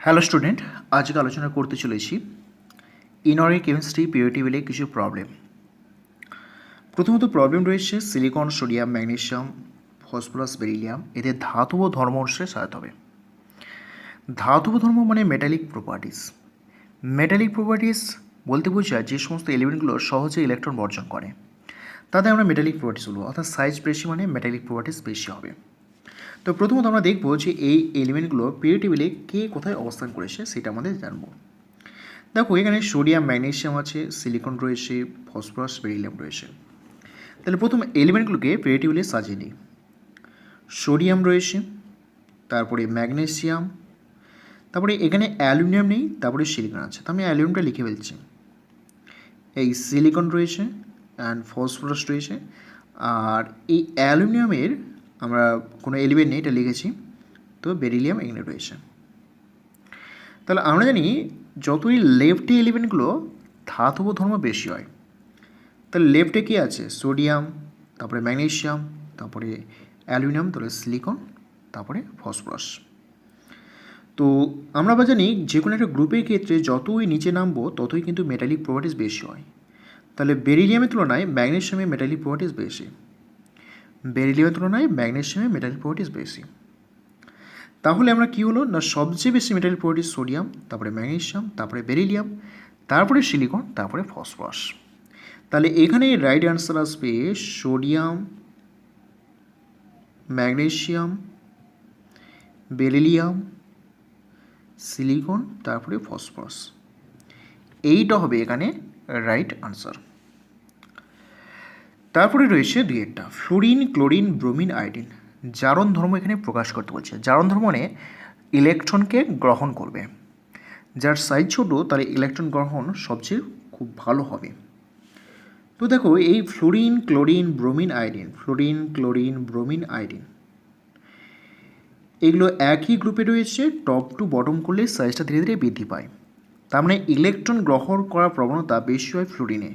Hello student, আজকে আলোচনা করতে চলেছি ইনঅর্গানিক কেমিস্ট্রি পিরিয়ড টেবিলে কিছু প্রবলেম। প্রথমত প্রবলেম রয়েছে silicon, sodium, magnesium, phosphorus, beryllium এদের ধাতব ধর্ম অনুসারে সাজাতে হবে। ধাতব ধর্ম মানে মেটালিক প্রপার্টিস। মেটালিক প্রপার্টিস বলতে বোঝায় যে সমস্ত এলিমেন্টগুলো সহজে ইলেকট্রন বর্জন করে তাদের আমরা মেটালিক প্রপার্টিস বলবো, অর্থাৎ সাইজ বেশি মানে মেটালিক প্রপার্টিস বেশি হবে। তো প্রথমত আমরা দেখব যে এই এলিমেন্টগুলো পিরিয়ড টেবিলে কে কোথায় অবস্থান করেছে সেটা আমাদের জানবো। দেখো এখানে সোডিয়াম, ম্যাগনেসিয়াম আছে, সিলিকন রয়েছে, ফসফরাস, বেরিলিয়াম রয়েছে। তাহলে প্রথম এলিমেন্টগুলোকে পিরিয়ড টেবিলে সাজিয়ে নিই। সোডিয়াম রয়েছে, তারপরে ম্যাগনেসিয়াম, তারপরে এখানে অ্যালুমিনিয়াম নেই, তারপরে সিলিকন আছে, তো আমি অ্যালুমিনিয়ামটা লিখে ফেলছি। এই সিলিকন রয়েছে অ্যান্ড ফসফরাস রয়েছে, আর এই অ্যালুমিনিয়ামের আমরা কোনো এলিমেন্ট নেই এটা লিখেছি, তো বেরিলিয়াম এখানে রয়েছে। তাহলে আমরা জানি যতই লেফটে এলিমেন্টগুলো ধাতব ধর্ম বেশি হয়। তাহলে লেফটে কী আছে? সোডিয়াম, তারপরে ম্যাগনেসিয়াম, তারপরে অ্যালুমিনিয়াম, তারপরে সিলিকন, তারপরে ফসফরাস। তো আমরা বা জানি যে কোনো একটা গ্রুপের ক্ষেত্রে যতই নিচে নামবো ততই কিন্তু মেটালিক প্রপার্টিস বেশি হয়। তাহলে বেরিলিয়ামের তুলনায় ম্যাগনেসিয়ামের মেটালিক প্রপার্টিস বেশি। বেরিলিয়ামের তুলনায় ম্যাগনেসিয়ামের মেটালিক প্রপার্টিস বেশি। তাহলে আমরা কী হলো না, সবচেয়ে বেশি মেটালিক প্রপার্টিস সোডিয়াম, তারপরে ম্যাগনেসিয়াম, তারপরে বেরিলিয়াম, তারপরে সিলিকন, তারপরে ফসফরাস। তাহলে এখানে রাইট অ্যান্সার আসবে সোডিয়াম, ম্যাগনেসিয়াম, বেরিলিয়াম, সিলিকন, তারপরে ফসফরাস। এইটা হবে এখানে রাইট আনসার। তারপরে রয়েছে দুইটা, ফ্লুরিন, ক্লোরিন, ব্রোমিন, আয়োডিন। জারণ ধর্ম এখানে প্রকাশ করতে বলছে। জারণ ধর্ম মানে ইলেকট্রনকে গ্রহণ করবে। যার সাইজ ছোটো তার ইলেকট্রন গ্রহণ সবচেয়ে খুব ভালো হবে। তো দেখো এই fluorine, chlorine, bromine, iodine, fluorine, chlorine, bromine, iodine এগুলো একই গ্রুপে রয়েছে। টপ টু বটম করলে সাইজটা ধীরে ধীরে বৃদ্ধি পায়। তার মানে ইলেকট্রন গ্রহণ করার প্রবণতা বেশি হয় ফ্লুরিনে।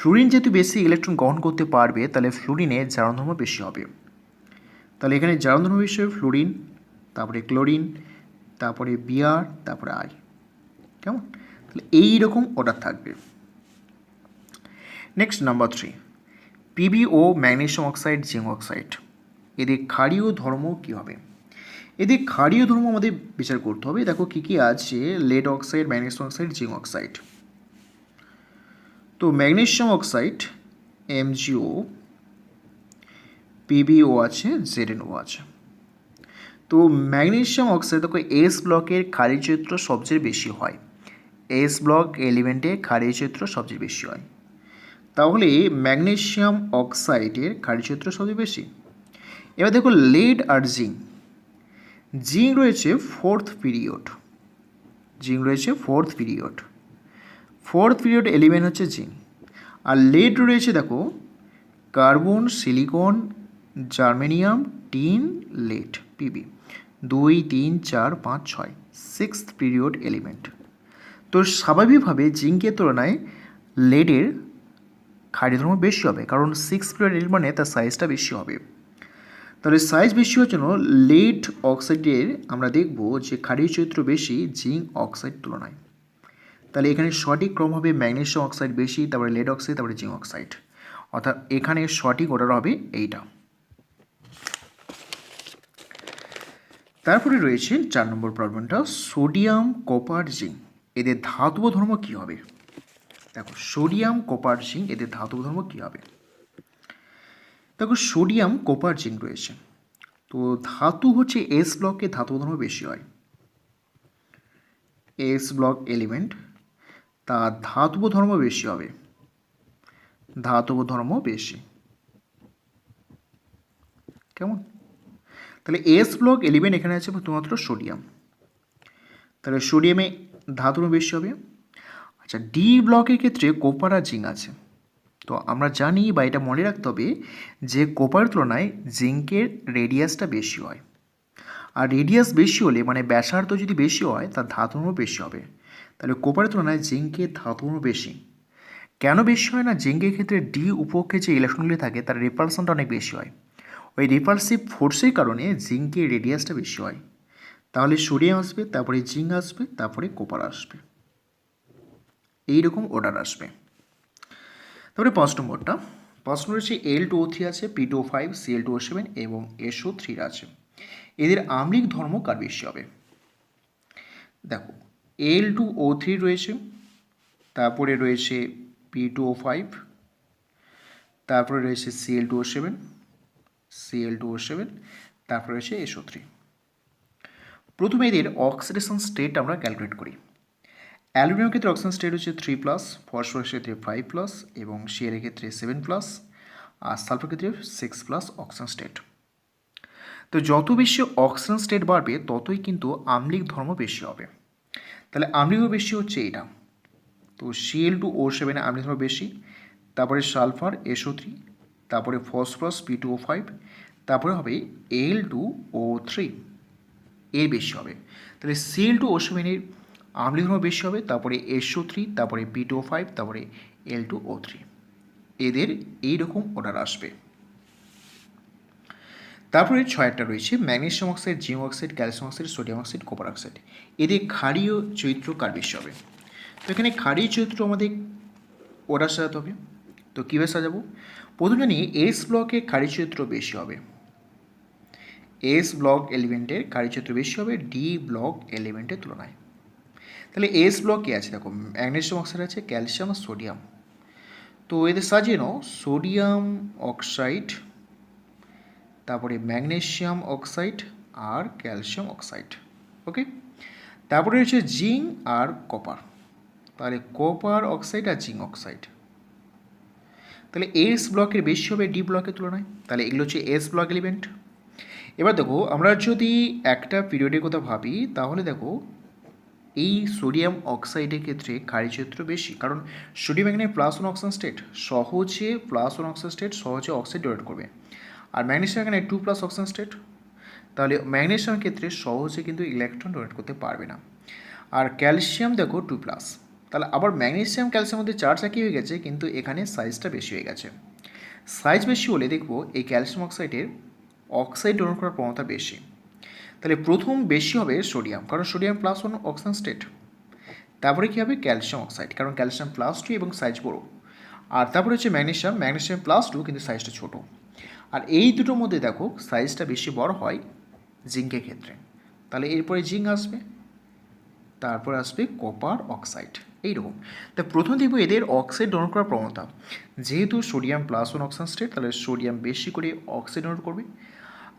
ফ্লুরিন যেহেতু বেশি ইলেকট্রন গ্রহণ করতে পারবে তাহলে ফ্লুরিনে জারণ ধর্ম বেশি হবে। তাহলে এখানে জারণ ধর্ম বেশি হবে ফ্লুরিন, তারপরে ক্লোরিন, তারপরে বিআর, তারপরে আই। কেমন? তাহলে এইরকম অর্ডার থাকবে। Next number 3, PBO, magnesium oxide, zinc oxide এদের ক্ষারীয় ধর্ম কী হবে? এদের ক্ষারীয় ধর্ম আমাদের বিচার করতে হবে। দেখো কী কী আছে, lead oxide, magnesium oxide, zinc oxide. তো ম্যাগনেসিয়াম অক্সাইড MgO, পিবিও আছে, ZnO আছে। তো ম্যাগনেসিয়াম অক্সাইড দেখো এস ব্লকের ক্ষারীয় চরিত্র সবচেয়ে বেশি হয়। এস ব্লক এলিমেন্টে ক্ষারীয় চরিত্র সবচেয়ে বেশি হয়। তাহলে ম্যাগনেসিয়াম অক্সাইডের ক্ষারীয় চরিত্র সবচেয়ে বেশি। এবার দেখো লেড আর জিঙ্ক। জিঙ্ক রয়েছে ফোর্থ পিরিয়ড। জিঙ্ক রয়েছে fourth period. Fourth period element হচ্ছে জিঙ্ক। আর লেড রয়েছে দেখো carbon, silicon, germanium, tin, lead, PB 2, 3, 4, 5, 6 sixth period element. তো স্বাভাবিকভাবে জিঙ্কের তুলনায় লেডের ক্ষারীয় ধর্ম বেশি হবে, কারণ সিক্স পিরিয়ড এলিমেন্ট মানে তার সাইজটা বেশি হবে। তাহলে সাইজ বেশি হওয়ার জন্য লেড অক্সাইডের আমরা দেখব যে ক্ষারীয় চরিত্র বেশি জিঙ্ক অক্সাইড তুলনায়। তাহলে এখানে সঠিক ক্রম হবে ম্যাগনেসিয়াম অক্সাইড বেশি, তারপরে লেড অক্সাইড, তারপরে জিঙ্ক অক্সাইড। অর্থাৎ এখানে সঠিক অর্ডার হবে এইটা। তারপরে রয়েছে 4 নম্বর প্রবলেমটা, সোডিয়াম, কপার, জিঙ্ক এদের ধাতব ধর্ম কী হবে? দেখো সোডিয়াম, কপার, জিঙ্ক এদের ধাতব ধর্ম কী হবে? দেখো সোডিয়াম, কপার, জিঙ্ক রয়েছে। তো ধাতু হচ্ছে এস ব্লকে ধাতব ধর্ম বেশি হয়। এস ব্লক এলিমেন্ট তার ধাতব ধর্ম বেশি হবে। ধাতব ধর্ম বেশি। কেমন? তাহলে এস ব্লক এলিমেন্ট এখানে আছে শুধুমাত্র সোডিয়াম। তাহলে সোডিয়ামে ধাতব বেশি হবে। আচ্ছা, ডি ব্লকের ক্ষেত্রে কোপার আর জিঙ্ক আছে। তো আমরা জানি বা এটা মনে রাখতে হবে যে কোপারের তুলনায় জিঙ্কের রেডিয়াসটা বেশি হয়। আর রেডিয়াস বেশি হলে মানে ব্যাসার্ধ যদি বেশি হয় তার ধাতব বেশি হবে। তাহলে কোপারের তুলনায় জিঙ্কের ধাতব বেশি। কেন বেশি হয় না? জিঙ্কের ক্ষেত্রে ডি উপকক্ষে যে ইলেকট্রনগুলি থাকে তার রিপালশনটা অনেক বেশি হয়। ওই রিপালসিভ ফোর্সের কারণে জিঙ্কের রেডিয়াসটা বেশি হয়। তাহলে সোডিয়াম আসবে, তারপরে জিঙ্ক আসবে, তারপরে কপার আসবে, এইরকম অর্ডার আসবে। তারপরে 5 নম্বরটা, 5 নম্বর হচ্ছে Al2O3 আছে, P2O5, Cl2O7 এবং SO3 আছে। এদের আম্লিক ধর্ম কার বেশি হবে? দেখো Al2O3 রয়েছে, তারপরে রয়েছে P2O5, তারপরে রয়েছে Cl2O7, তারপরে রয়েছে SO3। প্রথমে এদের অক্সিডেশন স্টেট আমরা ক্যালকুলেট করি। অ্যালুমিনিয়ামের ক্ষেত্রে অক্সিজেন স্টেট হচ্ছে 3+, ফসফরাসের ক্ষেত্রে 5+, এবং শিয়ারের ক্ষেত্রে 7+, আর সালফার ক্ষেত্রে 6+ অক্সিজেন স্টেট। তো যত বেশি অক্সিজেন স্টেট বাড়বে ততই কিন্তু আম্লিক ধর্ম বেশি হবে। তাহলে আম্লিক ধর্ম বেশি হচ্ছে এটা, তো Cl2O7 আম্লিক ধর্ম বেশি, তারপরে সালফার SO3, তারপরে ফসফরাস P2O5, তারপরে হবে Al2O3, এর বেশি হবে। তাহলে Cl2O7 এর আম্লিক ধর্ম বেশি হবে, তারপরে SO3, তারপরে P2O5, তারপরে Al2O3, এদের এইরকম অর্ডার আসবে। তারপরে 6টা রয়েছে magnesium oxide, zinc oxide, calcium oxide, sodium oxide, copper oxide. এদের ক্ষারীয় চরিত্র কার বেশি হবে? তো এখানে ক্ষারীয় চরিত্র আমাদের অর্ডার সাজাতে হবে। তো কীভাবে সাজাবো? প্রথমে জানি এস ব্লকে ক্ষারীয় চরিত্র বেশি হবে, এস ব্লক এলিমেন্টের ক্ষারীয় চরিত্র বেশি হবে ডি ব্লক এলিমেন্টের তুলনায়। তাহলে এস ব্লক কী আছে? দেখো ম্যাগনেসিয়াম অক্সাইড আছে, ক্যালসিয়াম আর সোডিয়াম। তো এদের সাজিয়ে নাও সোডিয়াম অক্সাইড, তারপরে ম্যাগনেসিয়াম অক্সাইড আর ক্যালসিয়াম অক্সাইড। ওকে, তারপরে রয়েছে জিঙ্ক আর কপার, তাহলে কপার অক্সাইড আর জিঙ্ক অক্সাইড। তাহলে এস ব্লকের বেশি হবে ডি ব্লকের তুলনায়, তাহলে এগুলো হচ্ছে এস ব্লক এলিমেন্ট। এবার দেখো আমরা যদি একটা পিরিয়ডের কথা ভাবি, তাহলে দেখো এই সোডিয়াম অক্সাইডের ক্ষেত্রে ক্ষারীয় চরিত্র বেশি, কারণ সোডিয়াম এখানে +1 অক্সিজেন স্টেট, সহজে +1 অক্সিজেন স্টেট সহজে অক্সাইড ডোনেট করবে। আর ম্যাগনেসিয়াম এখানে 2+ অক্সিজেন স্টেট, তাহলে ম্যাগনেসিয়ামের ক্ষেত্রে সহজে কিন্তু ইলেকট্রন ডোনেট করতে পারবে না। আর ক্যালসিয়াম দেখো 2+, তাহলে আবার ম্যাগনেসিয়াম ক্যালসিয়ামের মধ্যে চার্জ একই হয়ে গেছে, কিন্তু এখানে সাইজটা বেশি হয়ে গেছে। সাইজ বেশি হলে দেখবো এই ক্যালসিয়াম অক্সাইডের অক্সাইড ডোনেট করার ক্ষমতা বেশি। তাহলে প্রথম বেশি হবে সোডিয়াম, কারণ সোডিয়াম +1 অক্সিজেন স্টেট। তারপরে কী হবে? ক্যালসিয়াম অক্সাইড, কারণ ক্যালসিয়াম +2 এবং সাইজ বড়ো। আর তারপরে হচ্ছে ম্যাগনেসিয়াম +2 কিন্তু সাইজটা ছোটো। আর এই দুটোর মধ্যে দেখো সাইজটা বেশি বড় হয় জিঙ্কের ক্ষেত্রে। তাহলে এরপরে জিঙ্ক আসবে, তারপর আসবে কপার অক্সাইড, এইরকম। তা প্রথম দেখব এদের অক্সাইড ডোনেট করার প্রবণতা। যেহেতু সোডিয়াম +1 অক্সিজেন স্টেট, তাহলে সোডিয়াম বেশি করে অক্সাইড ডোনেট করবে।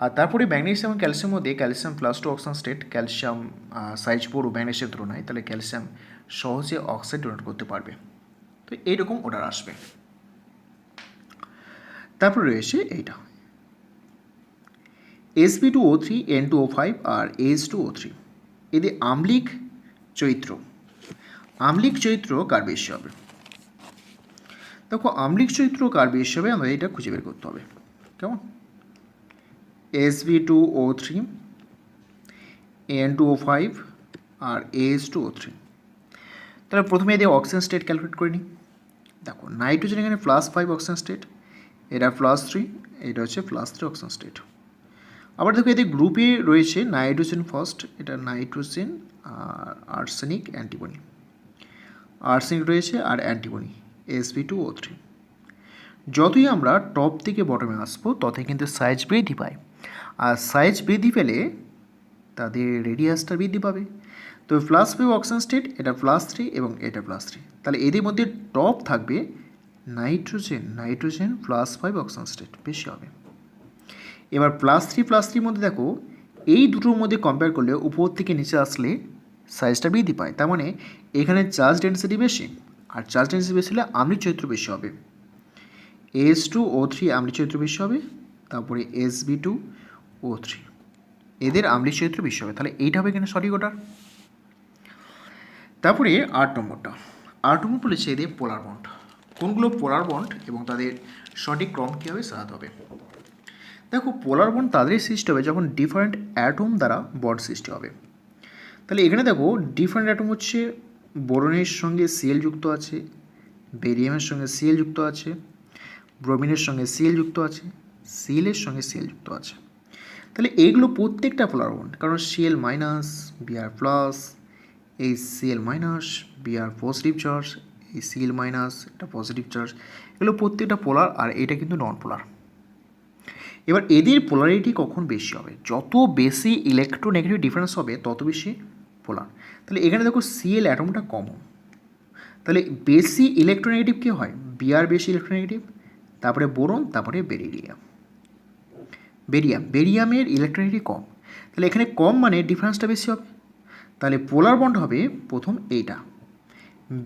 আর তারপরে ম্যাগনেসিয়াম এবং ক্যালসিয়াম মধ্যে calcium +2 oxygen state, calcium size বড়ো ম্যাগনেসিয়ামের তুলনায়, তাহলে ক্যালসিয়াম সহজে অক্সাইড ডোনেট করতে পারবে। তো এইরকম অর্ডার আসবে। তারপরে রয়েছে এইটা Sp2O3, N2O5 আর H2O3, এদের আম্লিক চরিত্র কার বেশি হবে? দেখো আম্লিক চরিত্র কার বেশি হবে আমাদের এটা খুঁজে বের করতে হবে। কেমন? Sp2O3, N2O5 আর H2O3। তাহলে প্রথমে এদের অক্সিজেন স্টেট ক্যালকুলেট করে নিই। দেখো নাইট্রোজেন এখানে +5 অক্সিজেন স্টেট, এটা +3, এটা হচ্ছে +3 অক্সিজেন স্টেট। আবার দেখো এদের গ্রুপে রয়েছে নাইট্রোজেন ফার্স্ট, এটা নাইট্রোজেন আর আর্সেনিক অ্যান্টিবনি, আর্সেনিক রয়েছে আর অ্যান্টিবনি Sp2O3। যতই আমরা টপ থেকে বটমে আসবো ততই কিন্তু সাইজ বৃদ্ধি পায়, আর সাইজ বৃদ্ধি পেলে তাদের রেডিয়াসটা বৃদ্ধি পাবে। তো +5 অক্সিজেন স্টেট, এটা +3 এবং এটা +3, তাহলে এদের মধ্যে টপ থাকবে নাইট্রোজেন +5 অক্সিজেন স্টেট বেশি হবে। এবার +3 মধ্যে দেখো এই দুটোর মধ্যে কম্পেয়ার করলে উপর থেকে নিচে আসলে সাইজটা বৃদ্ধি পায়, তার মানে এখানে চার্জ ডেন্সিটি বেশি, আর চার্জ ডেন্সিটি বেশি হলে আম্লিক চরিত্র বেশি হবে। H2O3 আম্লিক চরিত্র বেশি হবে, তারপরে Sp2O3, এদের আম্লিক চরিত্র বেশি হবে। তাহলে এইটা হবে এখানে সঠিক অর্ডার। তারপরে 8 নম্বরটা বলেছে এদের পোলার বন্ড। কোনগুলো পোলার বন্ড এবং তাদের সঠিক ক্রম কীভাবে সাজাতে হবে? দেখো পোলার বন্ড তাদের সৃষ্টি হবে যখন ডিফারেন্ট অ্যাটম দ্বারা বন্ড সৃষ্টি হবে। তাহলে এখানে দেখো ডিফারেন্ট অ্যাটম হচ্ছে বোরনের সঙ্গে Cl যুক্ত আছে, বেরিয়ামের সঙ্গে Cl যুক্ত আছে, ব্রোমিনের সঙ্গে Cl যুক্ত আছে, সিলের সঙ্গে Cl যুক্ত আছে। তাহলে এইগুলো প্রত্যেকটা পোলার বন্ড, কারণ Cl মাইনাস Br প্লাস, এই Cl minus Br positive charge, এই Cl মাইনাস এটা পজিটিভ চার্জ, এগুলো প্রত্যেকটা পোলার, আর এটা কিন্তু নন পোলার। এবার এদের পোলারিটি কখন বেশি হবে? যত বেশি ইলেকট্রোনেগেটিভ ডিফারেন্স হবে তত বেশি পোলার। তাহলে এখানে দেখো Cl অ্যাটমটা কমন, তাহলে বেশি ইলেকট্রোনেগেটিভ কী হয়? Br বেশি ইলেকট্রোনেগেটিভ, তারপরে বোরন, তারপরে বেরিয়ামের ইলেকট্রোনেগেটিভ কম, তাহলে এখানে কম মানে ডিফারেন্সটা বেশি হবে, তাহলে পোলার বন্ড হবে প্রথম এইটা,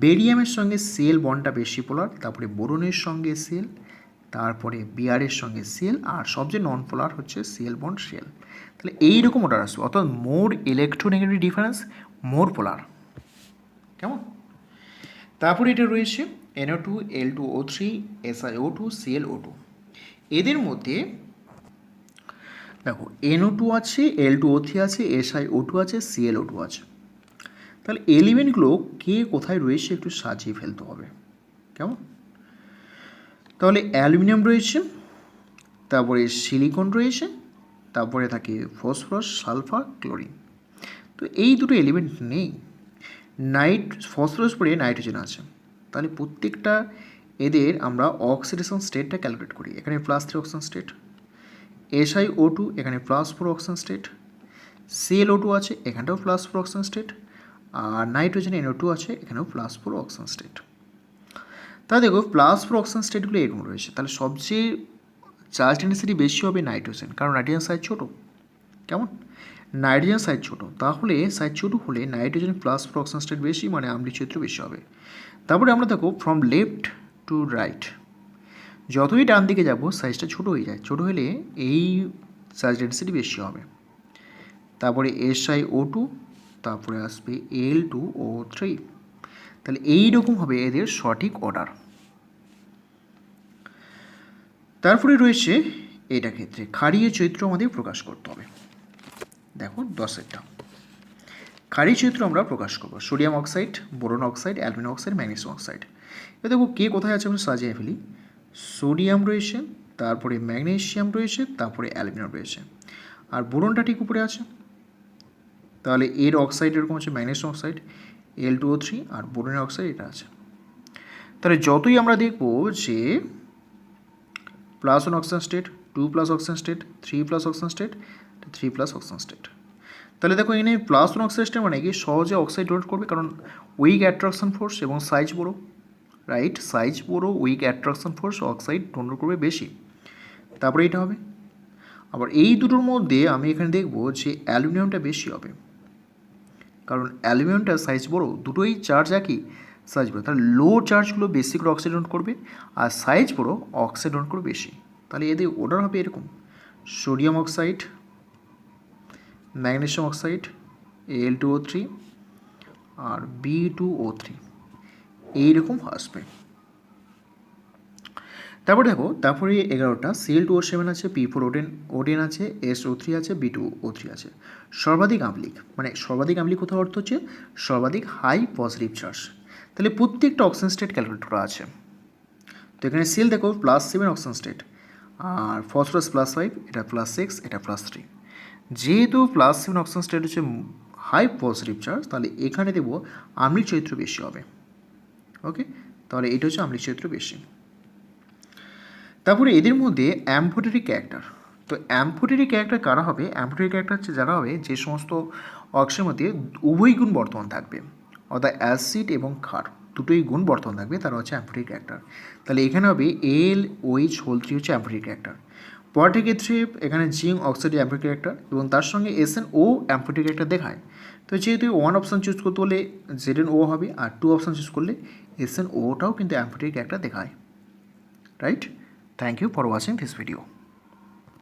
বেরিয়ামের সঙ্গে Cl বন্ডটা বেশি পোলার, তারপরে বোরনের সঙ্গে Cl, তারপরে বিআরের সঙ্গে Cl, আর সবচেয়ে নন পোলার হচ্ছে Cl বন্ড Cl। তাহলে এইরকম অর্ডার আসবে, অর্থাৎ মোর ইলেকট্রোনেগেটিভ ডিফারেন্স মোর পোলার। কেমন? তারপরে এটা রয়েছে NO2 L2O3 SiO2 ClO2। এদের মধ্যে দেখো NO2 আছে, L2O3 আছে, SiO2 আছে, ClO2 আছে। তাহলে এলিমেন্টগুলো কে কোথায় রয়েছে একটু সাজিয়ে ফেলতে হবে। কেমন? তাহলে অ্যালুমিনিয়াম রয়েছে, তারপরে সিলিকন রয়েছে, তারপরে থাকে ফসফরাস, সালফার, ক্লোরিন। তো এই দুটো এলিমেন্ট নেই। ফসফরাস পরে নাইট্রোজেন আছে, তাহলে প্রত্যেকটা এদের আমরা অক্সিডেশন স্টেটটা ক্যালকুলেট করি। এখানে +3 অক্সিজেন স্টেট, SiO2 এখানে +4 অক্সিজেন স্টেট, ClO2 আছে এখানটাও +4 অক্সিজেন স্টেট, আর নাইট্রোজেন NO2 আছে এখানেও +4 অক্সিজেন স্টেট। তাহলে দেখো +4 অক্সিজেন স্টেটগুলো এরকম রয়েছে, তাহলে সবচেয়ে চার্জ ডেন্সিটি বেশি হবে নাইট্রোজেন, কারণ নাইট্রোজেন সাইজ ছোটো। কেমন? নাইট্রোজেন সাইজ ছোটো, তাহলে সাইজ ছোটো হলে নাইট্রোজেন +4 অক্সিজেন স্টেট বেশি, মানে আম্লীয় চরিত্র বেশি হবে। তারপরে আমরা দেখো ফ্রম লেফট টু রাইট, যতই ডান দিকে যাব সাইজটা ছোটো হয়ে যায়, ছোটো হলে এই চার্জ ডেন্সিটি বেশি হবে। তারপরে SiO2, তারপরে আসবে L2O3। তাহলে এইরকম হবে এদের সঠিক অর্ডার। তারপরে রয়েছে এটা ক্ষেত্রে ক্ষারীয় চরিত্র আমাদের প্রকাশ করতে হবে। দেখো 10এরটা ক্ষারীয় চরিত্র আমরা প্রকাশ করব, sodium oxide, boron oxide, aluminium oxide, magnesium oxide. এবার দেখো কে কোথায় আছে আমরা সাজিয়ে ফেলি। সোডিয়াম রয়েছে, তারপরে ম্যাগনেসিয়াম রয়েছে, তারপরে অ্যালুমিনিয়াম রয়েছে, আর বোরনটা ঠিক উপরে আছে। তাহলে এর অক্সাইড এরকম আছে ম্যাগনেসিয়াম অক্সাইড, L2O3, আর বোরনের অক্সাইড এটা আছে। তাহলে যতই আমরা দেখব যে +1 oxygen state, 2+ oxygen state, 3+ oxygen state, 3+ oxygen state. তাহলে দেখো এখানে +1 অক্সিজেন স্টেট মানে কি সহজে অক্সাইড ডোনেট করবে, কারণ উইক অ্যাট্রাকশন ফোর্স এবং সাইজ বড়ো, রাইট? সাইজ বড়ো, weak attraction force, oxide donate করবে বেশি। তারপরে এটা হবে। আবার এই দুটোর মধ্যে আমি এখানে দেখব যে অ্যালুমিনিয়ামটা বেশি হবে, কারণ অ্যালুমিনিয়ামটা সাইজ বড়ো, দুটোই চার্জ একই, সাইজ বড়ো, তাহলে লো চার্জগুলো বেশি করে অক্সাইড ডোনেট করবে, আর সাইজ বড়ো অক্সাইড ডোনেট করবে বেশি। তাহলে এদের অর্ডার হবে এরকম, sodium oxide, magnesium oxide, L2O3, আর B2O3, এইরকম আসবে। তারপরে দেখো তারপরে 11টা Cl2O7 আছে, P4O10 আছে, SO3 আছে, B2O3 আছে। সর্বাধিক আম্লিক, মানে সর্বাধিক আম্লিক কোথাও অর্থ হচ্ছে সর্বাধিক হাই পজিটিভ চার্জ। তাহলে প্রত্যেকটা অক্সিজেন স্টেট ক্যালকুলেট করা আছে। তো এখানে Cl দেখো +7 অক্সিজেন স্টেট, আর ফসফরাস +5, এটা +6, এটা +3। যেহেতু +7 অক্সিজেন স্টেট হচ্ছে হাই পজিটিভ চার্জ, তাহলে এখানে দেবো আম্লিক চরিত্র বেশি হবে। ওকে, তাহলে এটা হচ্ছে আম্লিক চরিত্র বেশি। তারপরে এদের মধ্যে অ্যাম্ফোটেরিক ক্যারেক্টার। তো অ্যাম্ফোটেরিক ক্যারেক্টার কারা হবে? অ্যাম্ফোটেরিক ক্যারেক্টার হচ্ছে যারা হবে যে সমস্ত অক্সিজেনের মধ্যে উভয় গুণ বর্তমান থাকবে, অর্থাৎ অ্যাসিড এবং ক্ষার দুটোই গুণ বর্তমান থাকবে, তারা হচ্ছে অ্যাম্ফোটেরিক ক্যারেক্টার। তাহলে এখানে হবে LOH3 হচ্ছে অ্যাম্ফোটেরিক ক্যারেক্টার। পরের ক্ষেত্রে এখানে জিঙ্ক অক্সাইড অ্যাম্ফোটেরিক ক্যারেক্টার, এবং তার সঙ্গে SnO অ্যাম্ফোটেরিক ক্যারেক্টার দেখায়। তো যেহেতু 1 অপশান চুজ করতে হলে ZnO হবে, আর 2 অপশান চুজ করলে SnOটাও কিন্তু অ্যাম্ফোটেরিক ক্যারেক্টার দেখায়, right? Thank you for watching this video.